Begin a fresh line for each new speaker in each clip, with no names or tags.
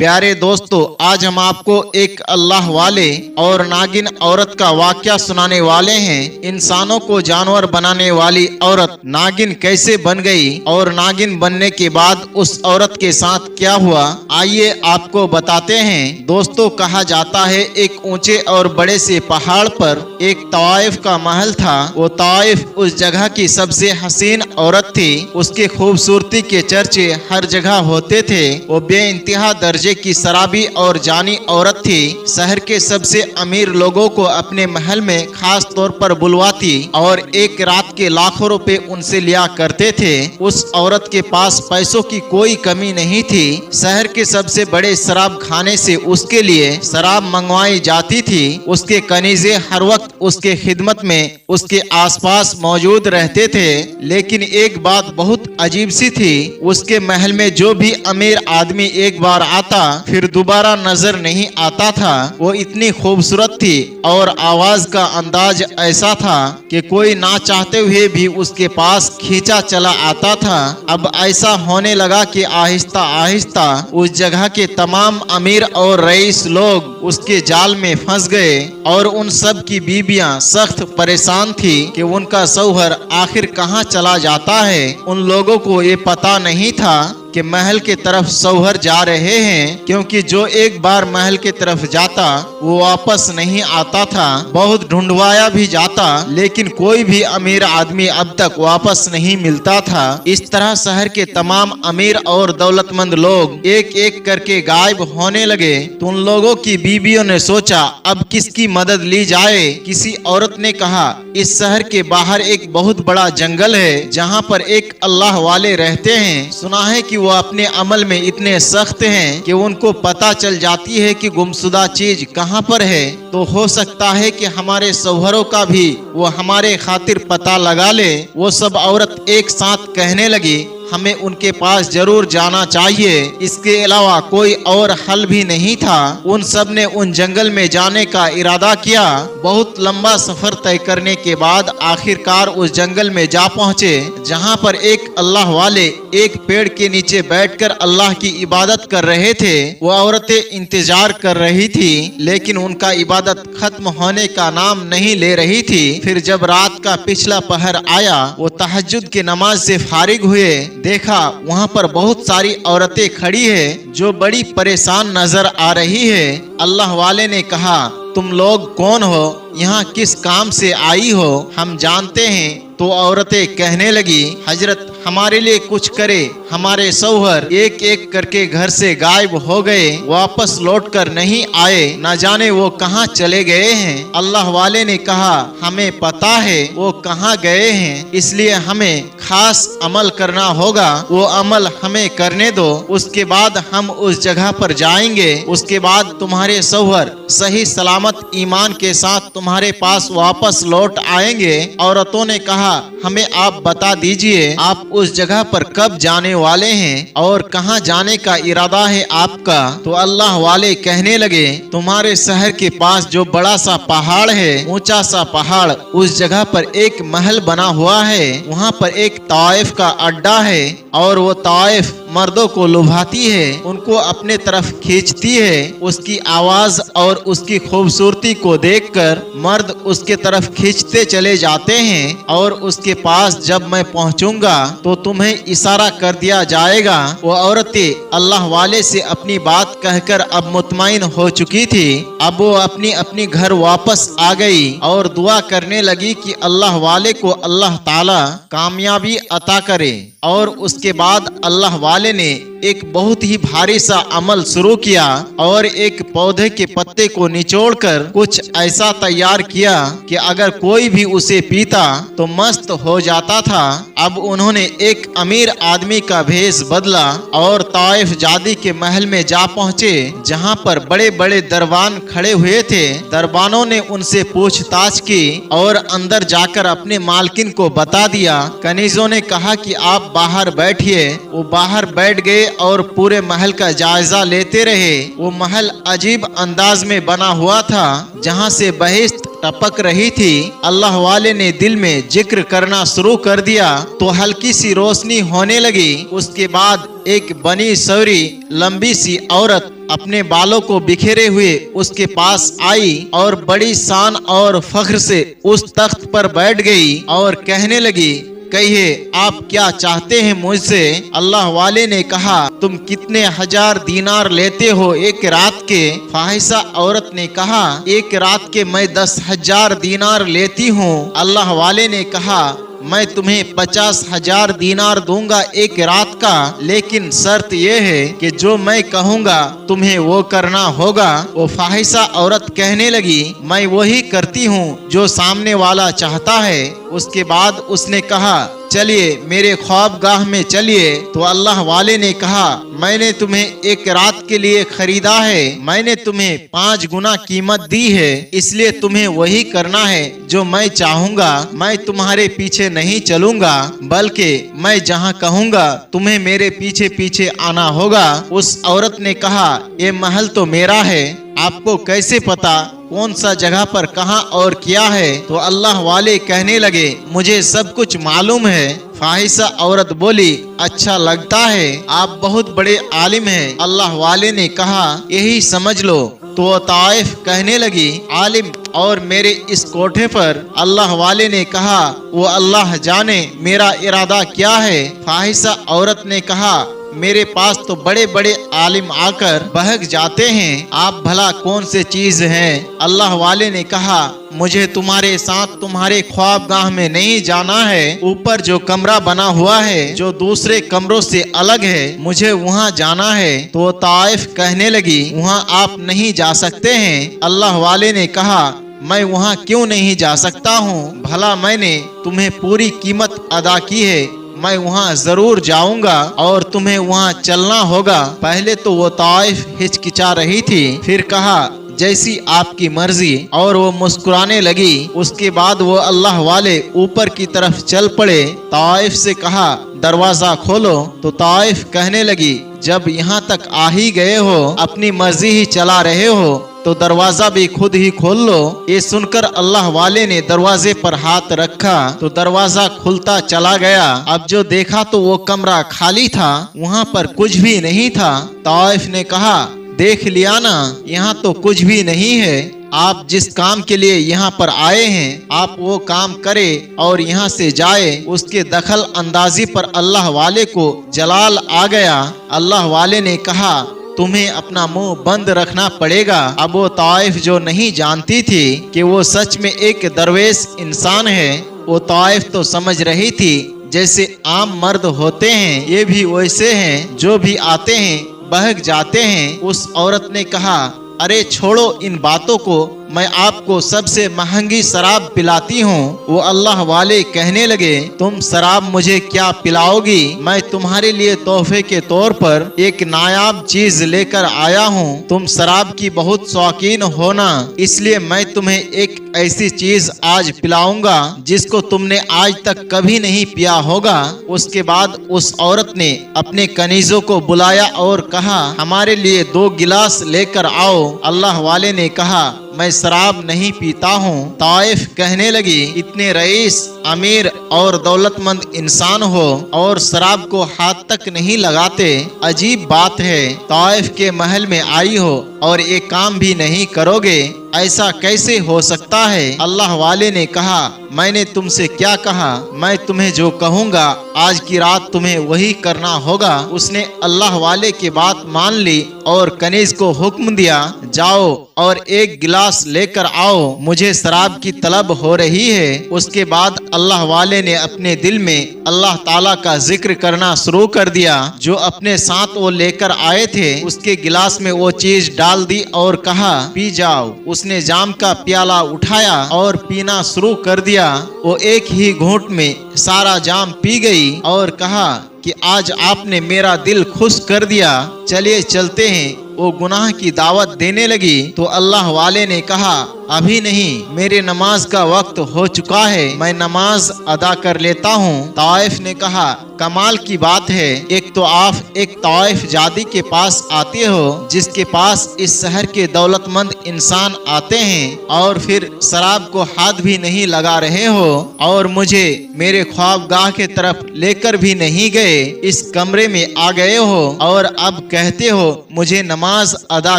प्यारे दोस्तों, आज हम आपको एक अल्लाह वाले और नागिन औरत का वाकया सुनाने वाले हैं। इंसानों को जानवर बनाने वाली औरत नागिन कैसे बन गई और नागिन बनने के बाद उस औरत के साथ क्या हुआ, आइए आपको बताते हैं। दोस्तों, कहा जाता है एक ऊंचे और बड़े से पहाड़ पर एक तवाइफ का महल था। वो तवाइफ उस जगह की सबसे हसीन औरत थी। उसके खूबसूरती के चर्चे हर जगह होते थे। वो बेइंतहा दर्जे की शराबी और जानी औरत थी। शहर के सबसे अमीर लोगों को अपने महल में खास तौर पर बुलवाती और एक रात के लाखों रुपए उनसे लिया करते थे। उस औरत के पास पैसों की कोई कमी नहीं थी। शहर के सबसे बड़े शराब खाने से उसके लिए शराब मंगवाई जाती थी। उसके कनीजे हर वक्त उसके खिदमत में उसके आसपास मौजूद रहते थे। लेकिन एक बात बहुत अजीब सी थी, उसके महल में जो भी अमीर आदमी एक बार आता फिर दोबारा नजर नहीं आता था। वो इतनी खूबसूरत थी और आवाज का अंदाज ऐसा था कि कोई ना चाहते हुए भी उसके पास खींचा चला आता था। अब ऐसा होने लगा कि आहिस्ता आहिस्ता उस जगह के तमाम अमीर और रईस लोग उसके जाल में फंस गए और उन सब की बीबियां सख्त परेशान थी कि उनका शौहर आखिर कहाँ चला जाता है। उन लोगों को ये पता नहीं था कि महल के तरफ शौहर जा रहे हैं, क्योंकि जो एक बार महल के तरफ जाता वो वापस नहीं आता था। बहुत ढूंढवाया भी जाता, लेकिन कोई भी अमीर आदमी अब तक वापस नहीं मिलता था। इस तरह शहर के तमाम अमीर और दौलतमंद लोग एक एक करके गायब होने लगे। तो उन लोगों की बीबियों ने सोचा अब किसकी मदद ली जाए। किसी औरत ने कहा, इस शहर के बाहर एक बहुत बड़ा जंगल है जहाँ पर एक अल्लाह वाले रहते हैं। सुना है कि वो अपने अमल में इतने सख्त हैं कि उनको पता चल जाती है कि गुमशुदा चीज कहाँ पर है। तो हो सकता है कि हमारे शौहरों का भी वो हमारे खातिर पता लगा ले। वो सब औरत एक साथ कहने लगी, हमें उनके पास जरूर जाना चाहिए, इसके अलावा कोई और हल भी नहीं था। उन सब ने उन जंगल में जाने का इरादा किया। बहुत लंबा सफर तय करने के बाद आखिरकार उस जंगल में जा पहुँचे, जहाँ पर एक अल्लाह वाले एक पेड़ के नीचे बैठकर अल्लाह की इबादत कर रहे थे। वो औरतें इंतजार कर रही थी, लेकिन उनका इबादत खत्म होने का नाम नहीं ले रही थी। फिर जब रात का पिछला पहर आया, वो तहज्जुद की नमाज से फारिग हुए। देखा वहाँ पर बहुत सारी औरतें खड़ी है जो बड़ी परेशान नजर आ रही है। अल्लाह वाले ने कहा, तुम लोग कौन हो, यहाँ किस काम से आई हो, हम जानते हैं। तो औरतें कहने लगी, हजरत हमारे लिए कुछ करे, हमारे शौहर एक एक करके घर से गायब हो गए, वापस लौट कर नहीं आए, न जाने वो कहाँ चले गए हैं। अल्लाह वाले ने कहा, हमें पता है वो कहाँ गए हैं, इसलिए हमें खास अमल करना होगा। वो अमल हमें करने दो, उसके बाद हम उस जगह पर जाएंगे। उसके बाद तुम्हारे शौहर सही सलामत ईमान के साथ तुम्हारे पास वापस लौट आएंगे। औरतों ने कहा, हमें आप बता दीजिए आप उस जगह पर कब जाने वाले हैं और कहां जाने का इरादा है आपका। तो अल्लाह वाले कहने लगे, तुम्हारे शहर के पास जो बड़ा सा पहाड़ है, ऊंचा सा पहाड़, उस जगह पर एक महल बना हुआ है। वहां पर एक तवाइफ का अड्डा है और वो तवाइफ मर्दों को लुभाती है, उनको अपने तरफ खींचती है। उसकी आवाज और उसकी खूबसूरती को देखकर मर्द उसके तरफ खींचते चले जाते हैं और उसके पास जब मैं पहुंचूंगा तो तुम्हें इशारा कर दिया जाएगा। वो औरतें अल्लाह वाले से अपनी बात कहकर अब मुतमईन हो चुकी थी। अब वो अपनी अपनी घर वापस आ गई और दुआ करने लगी कि अल्लाह वाले को अल्लाह ताला कामयाबी अता करे। और उसके बाद अल्लाह वाले ने एक बहुत ही भारी सा अमल शुरू किया और एक पौधे के पत्ते को निचोड़कर कुछ ऐसा तैयार किया कि अगर कोई भी उसे पीता तो मस्त हो जाता था। अब उन्होंने एक अमीर आदमी का भेष बदला और ताइफ जादी के महल में जा पहुँचे, जहाँ पर बड़े बड़े दरबान खड़े हुए थे। दरबानों ने उनसे पूछताछ की और अंदर जाकर अपने मालकिन को बता दिया। कनीजों ने कहा कि आप बाहर बैठिए। वो बाहर बैठ गए और पूरे महल का जायजा लेते रहे। वो महल अजीब अंदाज में बना हुआ था, जहाँ से बहिश्त टपक रही थी। अल्लाह वाले ने दिल में जिक्र करना शुरू कर दिया तो हल्की सी रोशनी होने लगी। उसके बाद एक बनी सवरी लंबी सी औरत अपने बालों को बिखेरे हुए उसके पास आई और बड़ी शान और फख्र से उस तख्त पर बैठ गई और कहने लगी, कहिए आप क्या चाहते हैं मुझसे। अल्लाह वाले ने कहा, तुम कितने हजार दीनार लेते हो एक रात के। फाहिशा औरत ने कहा, एक रात के मैं 10,000 दीनार लेती हूँ। अल्लाह वाले ने कहा, मैं तुम्हें 50,000 दीनार दूंगा एक रात का, लेकिन शर्त यह है कि जो मैं कहूँगा तुम्हें वो करना होगा। वो फाहिशा औरत कहने लगी, मैं वही करती हूँ जो सामने वाला चाहता है। उसके बाद उसने कहा, चलिए मेरे ख्वाबगाह में चलिए। तो अल्लाह वाले ने कहा, मैंने तुम्हें एक रात के लिए खरीदा है, मैंने तुम्हें 5 गुना कीमत दी है, इसलिए तुम्हें वही करना है जो मैं चाहूँगा। मैं तुम्हारे पीछे नहीं चलूंगा, बल्कि मैं जहाँ कहूँगा तुम्हें मेरे पीछे पीछे आना होगा। उस औरत ने कहा, ये महल तो मेरा है, आपको कैसे पता कौन सा जगह पर कहाँ और क्या है। तो अल्लाह वाले कहने लगे, मुझे सब कुछ मालूम है। फाहिशा औरत बोली, अच्छा लगता है, आप बहुत बड़े आलिम हैं। अल्लाह वाले ने कहा, यही समझ लो। तो ताइफ कहने लगी, आलिम और मेरे इस कोठे पर। अल्लाह वाले ने कहा, वो अल्लाह जाने मेरा इरादा क्या है। फाहिशा औरत ने कहा, मेरे पास तो बड़े बड़े आलिम आकर बहक जाते हैं, आप भला कौन से चीज हैं। अल्लाह वाले ने कहा, मुझे तुम्हारे साथ तुम्हारे ख्वाबगाह में नहीं जाना है। ऊपर जो कमरा बना हुआ है जो दूसरे कमरों से अलग है, मुझे वहाँ जाना है। तो ताइफ कहने लगी, वहाँ आप नहीं जा सकते हैं। अल्लाह वाले ने कहा, मैं वहाँ क्यों नहीं जा सकता हूँ, भला मैंने तुम्हें पूरी कीमत अदा की है, मैं वहाँ जरूर जाऊंगा और तुम्हें वहाँ चलना होगा। पहले तो वो ताइफ हिचकिचा रही थी, फिर कहा, जैसी आपकी मर्जी, और वो मुस्कुराने लगी। उसके बाद वो अल्लाह वाले ऊपर की तरफ चल पड़े। ताइफ से कहा, दरवाजा खोलो। तो ताइफ कहने लगी, जब यहाँ तक आ ही गए हो, अपनी मर्जी ही चला रहे हो, तो दरवाजा भी खुद ही खोल लो। ये सुनकर अल्लाह वाले ने दरवाजे पर हाथ रखा तो दरवाजा खुलता चला गया। अब जो देखा तो वो कमरा खाली था, वहाँ पर कुछ भी नहीं था। ताइफ ने कहा, देख लिया ना, यहाँ तो कुछ भी नहीं है। आप जिस काम के लिए यहाँ पर आए हैं, आप वो काम करें और यहाँ से जाए। उसके दखल अंदाजी पर अल्लाह वाले को जलाल आ गया। अल्लाह वाले ने कहा, तुम्हें अपना मुंह बंद रखना पड़ेगा। अब वो ताइफ जो नहीं जानती थी कि वो सच में एक दरवेश इंसान है, वो ताइफ तो समझ रही थी जैसे आम मर्द होते हैं, ये भी वैसे हैं, जो भी आते हैं बहक जाते हैं। उस औरत ने कहा, अरे छोड़ो इन बातों को, मैं आपको सबसे महंगी शराब पिलाती हूँ। वो अल्लाह वाले कहने लगे, तुम शराब मुझे क्या पिलाओगी, मैं तुम्हारे लिए तोहफे के तौर पर एक नायाब चीज लेकर आया हूँ। तुम शराब की बहुत शौकीन हो ना, इसलिए मैं तुम्हें एक ऐसी चीज आज पिलाऊंगा जिसको तुमने आज तक कभी नहीं पिया होगा। उसके बाद उस औरत ने अपने कनीजों को बुलाया और कहा, हमारे लिए 2 गिलास लेकर आओ। अल्लाह वाले ने कहा, मैं शराब नहीं पीता हूँ। ताइफ कहने लगी, इतने रईस, अमीर और दौलतमंद इंसान हो और शराब को हाथ तक नहीं लगाते, अजीब बात है। ताइफ के महल में आई हो और एक काम भी नहीं करोगे, ऐसा कैसे हो सकता है। अल्लाह वाले ने कहा, मैंने तुमसे क्या कहा, मैं तुम्हें जो कहूँगा आज की रात तुम्हें वही करना होगा। उसने अल्लाह वाले की बात मान ली और कनीज को हुक्म दिया, जाओ और 1 गिलास लेकर आओ, मुझे शराब की तलब हो रही है। उसके बाद अल्लाह वाले ने अपने दिल में अल्लाह ताला का जिक्र करना शुरू कर दिया। जो अपने साथ वो लेकर आए थे उसके गिलास में वो चीज डाल दी और कहा, पी जाओ। उसने जाम का प्याला उठाया और पीना शुरू कर दिया। वो एक ही घूंट में सारा जाम पी गई और कहा कि आज आपने मेरा दिल खुश कर दिया, चलिए चलते हैं। वो गुनाह की दावत देने लगी तो अल्लाह वाले ने कहा, अभी नहीं, मेरे नमाज का वक्त हो चुका है, मैं नमाज अदा कर लेता हूँ। ताइफ ने कहा, कमाल की बात है, एक तो आप एक ताइफ जादी के पास आते हो जिसके पास इस शहर के दौलतमंद इंसान आते हैं, और फिर शराब को हाथ भी नहीं लगा रहे हो, और मुझे मेरे ख्वाबगाह के तरफ लेकर भी नहीं गए, इस कमरे में आ गए हो और अब कहते हो मुझे नमाज अदा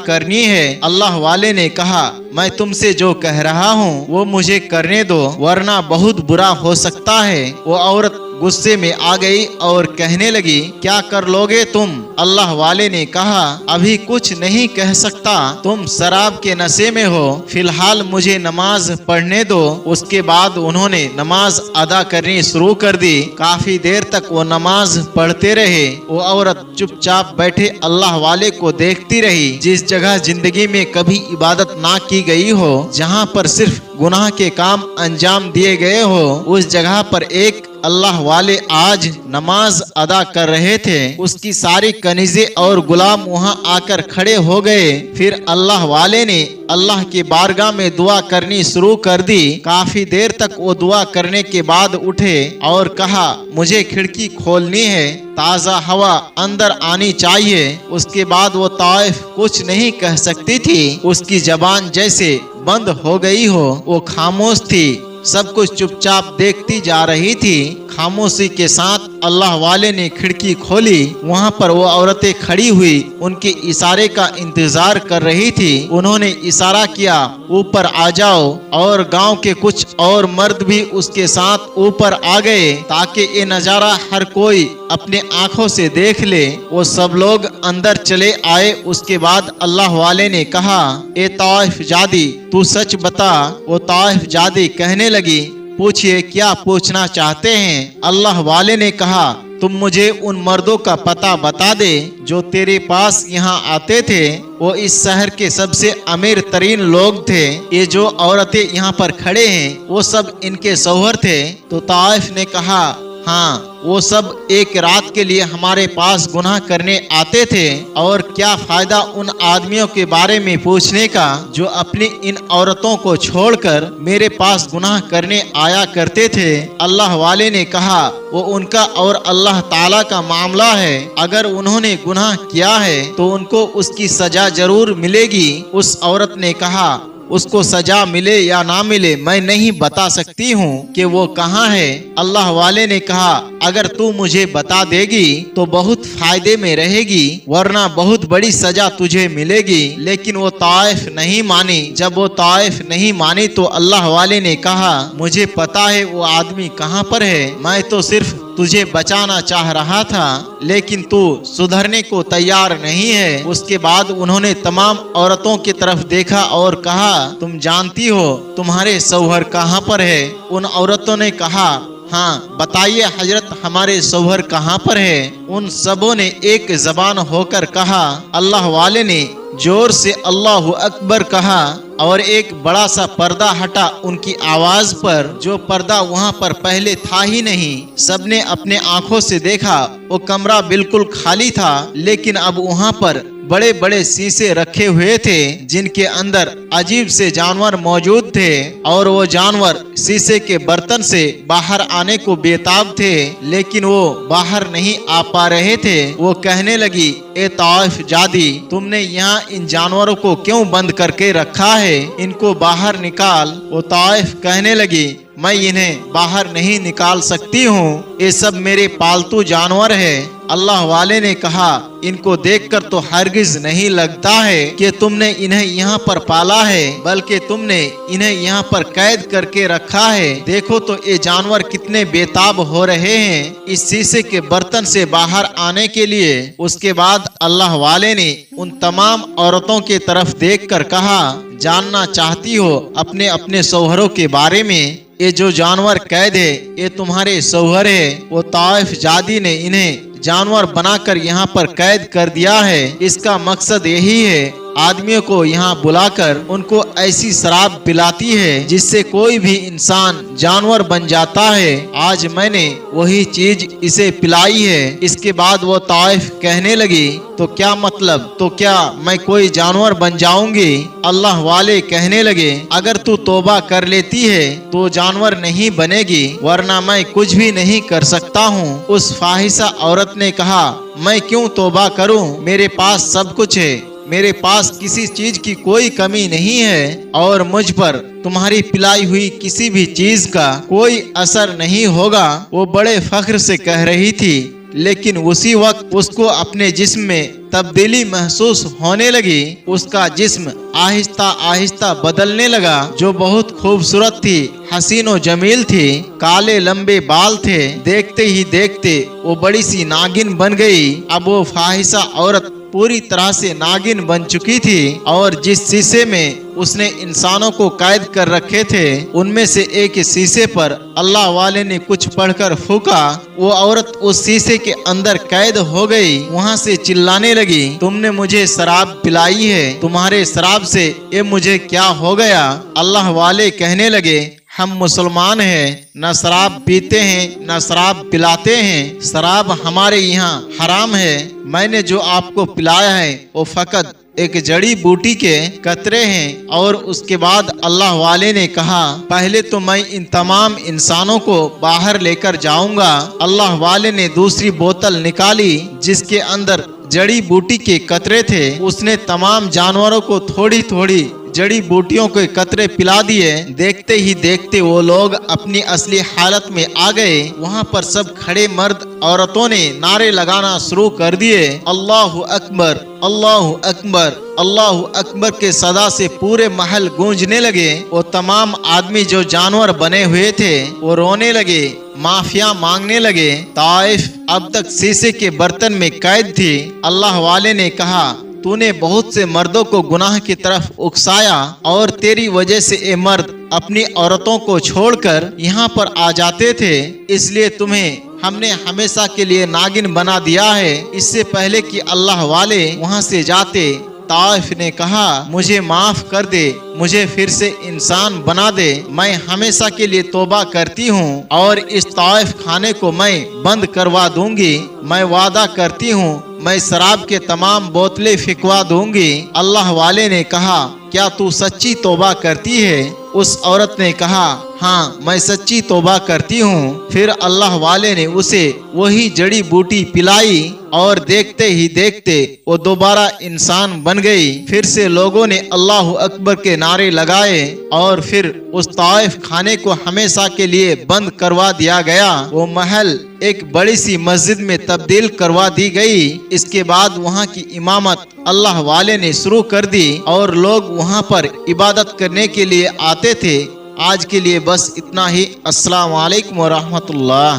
करनी है। अल्लाह वाले ने कहा, मैं तुमसे जो कह रहा हूँ वो मुझे करने दो, वरना बहुत बुरा हो सकता है। वो औरत गुस्से में आ गई और कहने लगी, क्या कर लोगे तुम? अल्लाह वाले ने कहा, अभी कुछ नहीं कह सकता, तुम शराब के नशे में हो, फिलहाल मुझे नमाज पढ़ने दो। उसके बाद उन्होंने नमाज अदा करनी शुरू कर दी। काफी देर तक वो नमाज पढ़ते रहे। वो औरत चुपचाप बैठे अल्लाह वाले को देखती रही। जिस जगह जिंदगी में कभी इबादत ना की गई हो, जहाँ पर सिर्फ गुनाह के काम अंजाम दिए गए हो, उस जगह पर एक अल्लाह वाले आज नमाज अदा कर रहे थे। उसकी सारी कनीज़े और गुलाम वहां आकर खड़े हो गए। फिर अल्लाह वाले ने अल्लाह की बारगाह में दुआ करनी शुरू कर दी। काफी देर तक वो दुआ करने के बाद उठे और कहा, मुझे खिड़की खोलनी है, ताज़ा हवा अंदर आनी चाहिए। उसके बाद वो ताइफ कुछ नहीं कह सकती थी। उसकी जबान जैसे बंद हो गई हो। वो खामोश थी, सब कुछ चुपचाप देखती जा रही थी। खामोशी के साथ अल्लाह वाले ने खिड़की खोली। वहाँ पर वो औरतें खड़ी हुई उनके इशारे का इंतजार कर रही थी। उन्होंने इशारा किया, ऊपर आ जाओ, और गांव के कुछ और मर्द भी उसके साथ ऊपर आ गए ताकि ये नजारा हर कोई अपने आंखों से देख ले। वो सब लोग अंदर चले आए। उसके बाद अल्लाह वाले ने कहा, ए ताइफ जादी, तू सच बता। वो ताइफ जादी कहने लगी, पूछिए, क्या पूछना चाहते हैं? अल्लाह वाले ने कहा, तुम मुझे उन मर्दों का पता बता दे जो तेरे पास यहाँ आते थे। वो इस शहर के सबसे अमीर तरीन लोग थे। ये जो औरतें यहाँ पर खड़े हैं वो सब इनके शौहर थे। तो ताइफ ने कहा, हाँ, वो सब एक रात के लिए हमारे पास गुनाह करने आते थे, और क्या फायदा उन आदमियों के बारे में पूछने का जो अपनी इन औरतों को छोड़कर मेरे पास गुनाह करने आया करते थे। अल्लाह वाले ने कहा, वो उनका और अल्लाह ताला का मामला है। अगर उन्होंने गुनाह किया है तो उनको उसकी सजा जरूर मिलेगी। उस औरत ने कहा, उसको सजा मिले या ना मिले मैं नहीं बता सकती हूँ कि वो कहाँ है। अल्लाह वाले ने कहा, अगर तू मुझे बता देगी तो बहुत फायदे में रहेगी, वरना बहुत बड़ी सजा तुझे मिलेगी। लेकिन वो ताइफ नहीं मानी। जब वो ताइफ नहीं मानी तो अल्लाह वाले ने कहा, मुझे पता है वो आदमी कहाँ पर है, मैं तो सिर्फ तुझे बचाना चाह रहा था, लेकिन तू सुधरने को तैयार नहीं है। उसके बाद उन्होंने तमाम औरतों की तरफ देखा और कहा, तुम जानती हो तुम्हारे शौहर कहाँ पर है? उन औरतों ने कहा, हाँ बताइए हजरत, हमारे शौहर कहाँ पर है? उन सबों ने एक जबान होकर कहा। अल्लाह वाले ने जोर से अल्लाहु अकबर कहा और एक बड़ा सा पर्दा हटा उनकी आवाज पर, जो पर्दा वहाँ पर पहले था ही नहीं। सबने अपने आंखों से देखा, वो कमरा बिल्कुल खाली था, लेकिन अब वहाँ पर बड़े बड़े शीशे रखे हुए थे जिनके अंदर अजीब से जानवर मौजूद थे, और वो जानवर शीशे के बर्तन से बाहर आने को बेताब थे, लेकिन वो बाहर नहीं आ पा रहे थे। वो कहने लगी, ए ताइफ जादी, तुमने यहाँ इन जानवरों को क्यों बंद करके रखा है? इनको बाहर निकाल। वो ताइफ कहने लगी, मैं इन्हें बाहर नहीं निकाल सकती हूँ, ये सब मेरे पालतू जानवर है। अल्लाह वाले ने कहा, इनको देखकर तो हरगिज नहीं लगता है कि तुमने इन्हें यहाँ पर पाला है, बल्कि तुमने इन्हें यहाँ पर कैद करके रखा है। देखो तो ये जानवर कितने बेताब हो रहे हैं इस शीशे के बर्तन से बाहर आने के लिए। उसके बाद अल्लाह वाले ने उन तमाम औरतों की तरफ देखकर कहा, जानना चाहती हो अपने अपने शौहरों के बारे में? ये जो जानवर कैद है ये तुम्हारे शौहर है। वो ताइफ जादी ने इन्हें जानवर बनाकर यहाँ पर कैद कर दिया है। इसका मकसद यही है आदमियों को यहाँ बुलाकर उनको ऐसी शराब पिलाती है जिससे कोई भी इंसान जानवर बन जाता है। आज मैंने वही चीज इसे पिलाई है। इसके बाद वो ताइफ कहने लगी, तो क्या मतलब, तो क्या मैं कोई जानवर बन जाऊंगी? अल्लाह वाले कहने लगे, अगर तू तौबा कर लेती है तो जानवर नहीं बनेगी, वरना मैं कुछ भी नहीं कर सकता हूँ। उस फाहिशा औरत ने कहा, मैं क्यों तौबा करूँ, मेरे पास सब कुछ है, मेरे पास किसी चीज की कोई कमी नहीं है और मुझ पर तुम्हारी पिलाई हुई किसी भी चीज का कोई असर नहीं होगा। वो बड़े फख्र से कह रही थी, लेकिन उसी वक्त उसको अपने जिस्म में तब्दीली महसूस होने लगी। उसका जिस्म आहिस्ता आहिस्ता बदलने लगा, जो बहुत खूबसूरत थी, हसीन और जमील थी, काले लंबे बाल थे। देखते ही देखते वो बड़ी सी नागिन बन गई। अब वो फाहिशा औरत पूरी तरह से नागिन बन चुकी थी और जिस शीशे में उसने इंसानों को कैद कर रखे थे, उनमें से एक शीशे पर अल्लाह वाले ने कुछ पढ़कर फूका। वो औरत उस शीशे के अंदर कैद हो गई। वहाँ से चिल्लाने लगी, तुमने मुझे शराब पिलाई है, तुम्हारे शराब से ये मुझे क्या हो गया? अल्लाह वाले कहने लगे, हम मुसलमान हैं, न शराब पीते हैं न शराब पिलाते हैं, शराब हमारे यहाँ हराम है। मैंने जो आपको पिलाया है वो फकत एक जड़ी बूटी के कतरे हैं। और उसके बाद अल्लाह वाले ने कहा, पहले तो मैं इन तमाम इंसानों को बाहर लेकर जाऊंगा। अल्लाह वाले ने दूसरी बोतल निकाली जिसके अंदर जड़ी बूटी के कतरे थे। उसने तमाम जानवरों को थोड़ी थोड़ी जड़ी बूटियों के कतरे पिला दिए। देखते ही देखते वो लोग अपनी असली हालत में आ गए। वहाँ पर सब खड़े मर्द औरतों ने नारे लगाना शुरू कर दिए, अल्लाहु अकबर, अल्लाहु अकबर, अल्लाहु अकबर के सदा से पूरे महल गूंजने लगे। वो तमाम आदमी जो जानवर बने हुए थे वो रोने लगे, माफिया मांगने लगे। ताइफ अब तक शीशे के बर्तन में कैद थी। अल्लाह वाले ने कहा, तूने बहुत से मर्दों को गुनाह की तरफ उकसाया और तेरी वजह से ये मर्द अपनी औरतों को छोड़कर यहाँ पर आ जाते थे, इसलिए तुम्हें हमने हमेशा के लिए नागिन बना दिया है। इससे पहले कि अल्लाह वाले वहाँ से जाते, ताइफ ने कहा, मुझे माफ कर दे, मुझे फिर से इंसान बना दे, मैं हमेशा के लिए तौबा करती हूँ और इस ताइफ खाने को मैं बंद करवा दूंगी। मैं वादा करती हूँ मैं शराब के तमाम बोतलें फिकवा दूंगी। अल्लाह वाले ने कहा, क्या तू सच्ची तौबा करती है? उस औरत ने कहा, हाँ मैं सच्ची तौबा करती हूँ। फिर अल्लाह वाले ने उसे वही जड़ी बूटी पिलाई और देखते ही देखते वो दोबारा इंसान बन गई। फिर से लोगों ने अल्लाह अकबर के नारे लगाए और फिर उस ताइफ खाने को हमेशा के लिए बंद करवा दिया गया। वो महल एक बड़ी सी मस्जिद में तब्दील करवा दी गई। इसके बाद वहाँ की इमामत अल्लाह वाले ने शुरू कर दी और लोग वहाँ पर इबादत करने के लिए आते थे। आज के लिए बस इतना ही। अस्सलाम वालेकुम व रहमतुल्लाह।